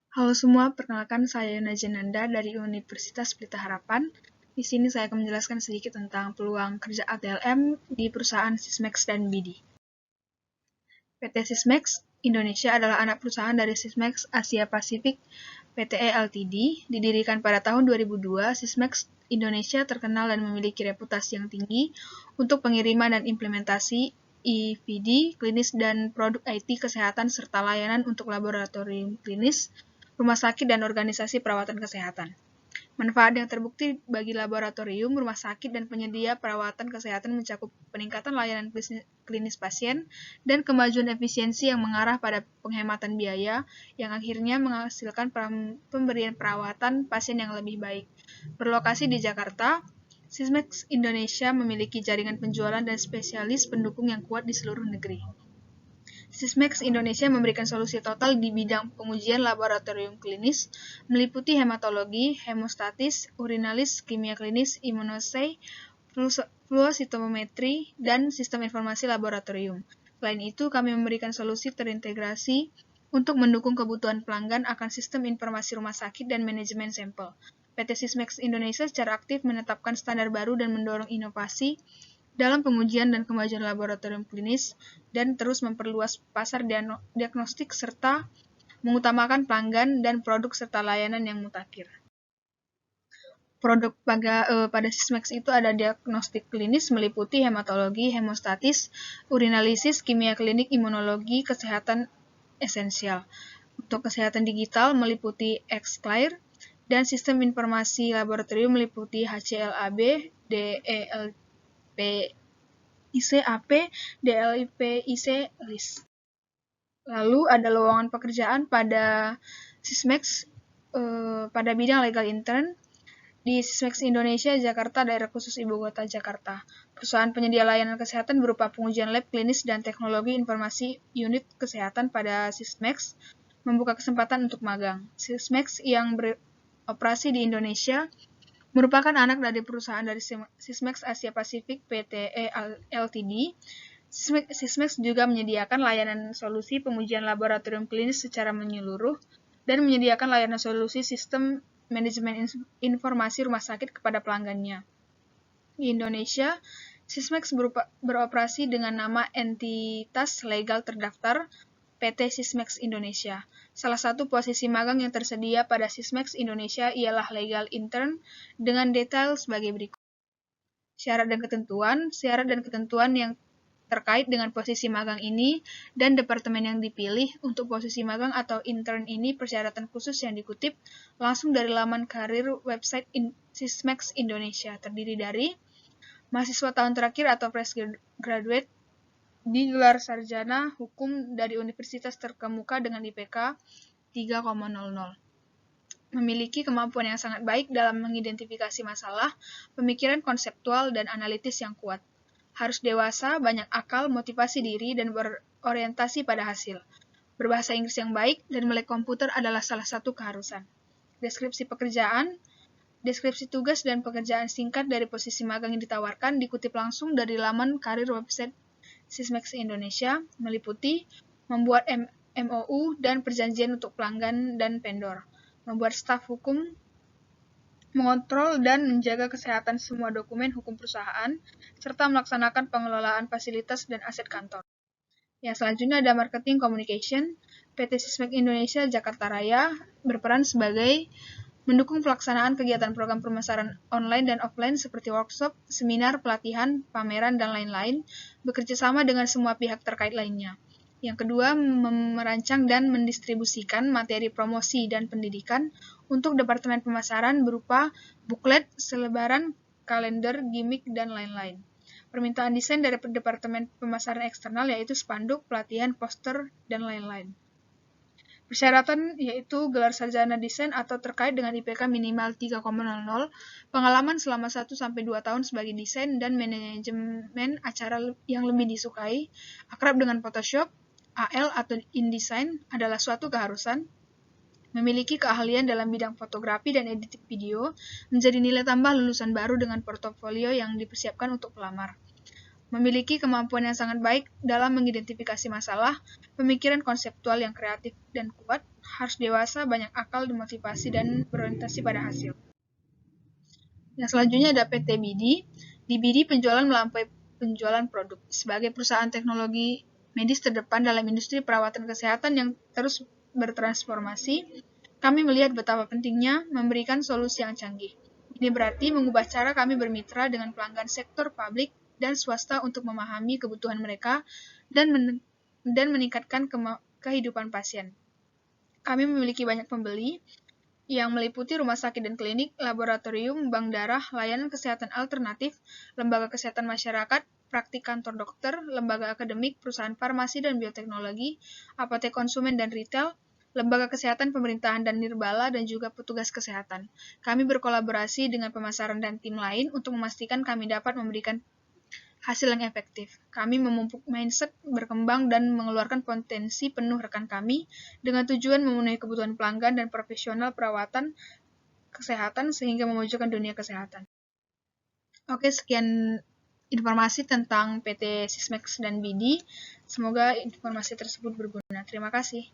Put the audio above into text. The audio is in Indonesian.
Halo semua, perkenalkan saya Yuna Jenanda dari Universitas Pelita Harapan. Di sini saya akan menjelaskan sedikit tentang peluang kerja ATLM di perusahaan Sysmex dan BD. PT Sysmex Indonesia adalah anak perusahaan dari Sysmex Asia Pasifik PTE Ltd. Didirikan pada tahun 2002, Sysmex Indonesia terkenal dan memiliki reputasi yang tinggi untuk pengiriman dan implementasi EVD, klinis dan produk IT kesehatan serta layanan untuk laboratorium klinis, rumah sakit dan organisasi perawatan kesehatan. Manfaat yang terbukti bagi laboratorium, rumah sakit, dan penyedia perawatan kesehatan mencakup peningkatan layanan klinis pasien dan kemajuan efisiensi yang mengarah pada penghematan biaya yang akhirnya menghasilkan pemberian perawatan pasien yang lebih baik. Berlokasi di Jakarta, Sysmex Indonesia memiliki jaringan penjualan dan spesialis pendukung yang kuat di seluruh negeri. Sysmex Indonesia memberikan solusi total di bidang pengujian laboratorium klinis, meliputi hematologi, hemostatis, urinalis, kimia klinis, imunoassay, fluositometri, dan sistem informasi laboratorium. Selain itu, kami memberikan solusi terintegrasi untuk mendukung kebutuhan pelanggan akan sistem informasi rumah sakit dan manajemen sampel. PT Sysmex Indonesia secara aktif menetapkan standar baru dan mendorong inovasi dalam pengujian dan kemajuan laboratorium klinis dan terus memperluas pasar diagnostik serta mengutamakan pelanggan dan produk serta layanan yang mutakhir. Produk pada Sysmex itu ada diagnostik klinis meliputi hematologi, hemostatis, urinalisis, kimia klinik, imunologi, kesehatan esensial. Untuk kesehatan digital meliputi xClear, dan sistem informasi laboratorium meliputi HCLAB, DELP, ICAP, DLIP, IC, LIS. Lalu ada lowongan pekerjaan pada Sysmex pada bidang legal intern di Sysmex Indonesia, Jakarta, daerah khusus Ibu Kota Jakarta. Perusahaan penyedia layanan kesehatan berupa pengujian lab klinis dan teknologi informasi unit kesehatan pada Sysmex membuka kesempatan untuk magang. Sysmex yang beroperasi di Indonesia merupakan anak dari perusahaan dari Sysmex Asia Pasifik PTE Ltd. Sysmex juga menyediakan layanan solusi pengujian laboratorium klinis secara menyeluruh dan menyediakan layanan solusi sistem manajemen informasi rumah sakit kepada pelanggannya. Di Indonesia, Sysmex beroperasi dengan nama entitas legal terdaftar PT Sysmex Indonesia. Salah satu posisi magang yang tersedia pada Sysmex Indonesia ialah legal intern dengan detail sebagai berikut. Syarat dan ketentuan yang terkait dengan posisi magang ini dan departemen yang dipilih untuk posisi magang atau intern ini persyaratan khusus yang dikutip langsung dari laman karir website Sysmex Indonesia, terdiri dari mahasiswa tahun terakhir atau fresh graduate di gelar sarjana hukum dari universitas terkemuka dengan IPK 3,00. Memiliki kemampuan yang sangat baik dalam mengidentifikasi masalah, pemikiran konseptual dan analitis yang kuat. Harus dewasa, banyak akal, motivasi diri, dan berorientasi pada hasil. Berbahasa Inggris yang baik dan melek komputer adalah salah satu keharusan. Deskripsi pekerjaan, deskripsi tugas dan pekerjaan singkat dari posisi magang yang ditawarkan dikutip langsung dari laman karir website Sysmex Indonesia, meliputi membuat MOU dan perjanjian untuk pelanggan dan vendor, membuat staf hukum, mengontrol dan menjaga kesehatan semua dokumen hukum perusahaan, serta melaksanakan pengelolaan fasilitas dan aset kantor. Yang selanjutnya ada marketing communication. PT Sysmex Indonesia Jakarta Raya berperan sebagai mendukung pelaksanaan kegiatan program pemasaran online dan offline seperti workshop, seminar, pelatihan, pameran, dan lain-lain, bekerja sama dengan semua pihak terkait lainnya. Yang kedua, merancang dan mendistribusikan materi promosi dan pendidikan untuk departemen pemasaran berupa buklet, selebaran, kalender, gimmick, dan lain-lain. Permintaan desain dari departemen pemasaran eksternal yaitu spanduk, pelatihan, poster, dan lain-lain. Persyaratan yaitu gelar sarjana desain atau terkait dengan IPK minimal 3,00, pengalaman selama 1-2 tahun sebagai desain dan manajemen acara yang lebih disukai, akrab dengan Photoshop, AL atau InDesign adalah suatu keharusan, memiliki keahlian dalam bidang fotografi dan editing video, menjadi nilai tambah lulusan baru dengan portofolio yang dipersiapkan untuk pelamar. memiliki kemampuan yang sangat baik dalam mengidentifikasi masalah, pemikiran konseptual yang kreatif dan kuat, harus dewasa, banyak akal, dimotivasi, dan berorientasi pada hasil. Yang selanjutnya ada PT BD. Di BD, penjualan melampaui penjualan produk. Sebagai perusahaan teknologi medis terdepan dalam industri perawatan kesehatan yang terus bertransformasi, kami melihat betapa pentingnya memberikan solusi yang canggih. Ini berarti mengubah cara kami bermitra dengan pelanggan sektor publik dan swasta untuk memahami kebutuhan mereka dan meningkatkan kehidupan pasien. Kami memiliki banyak pembeli, yang meliputi rumah sakit dan klinik, laboratorium, bank darah, layanan kesehatan alternatif, lembaga kesehatan masyarakat, praktik kantor dokter, lembaga akademik, perusahaan farmasi dan bioteknologi, apotek konsumen dan retail, lembaga kesehatan pemerintahan dan nirbala, dan juga petugas kesehatan. Kami berkolaborasi dengan pemasaran dan tim lain untuk memastikan kami dapat memberikan hasil yang efektif. Kami memupuk mindset, berkembang, dan mengeluarkan potensi penuh rekan kami dengan tujuan memenuhi kebutuhan pelanggan dan profesional perawatan kesehatan sehingga memajukan dunia kesehatan. Oke, sekian informasi tentang PT Sysmex dan BD. Semoga informasi tersebut berguna. Terima kasih.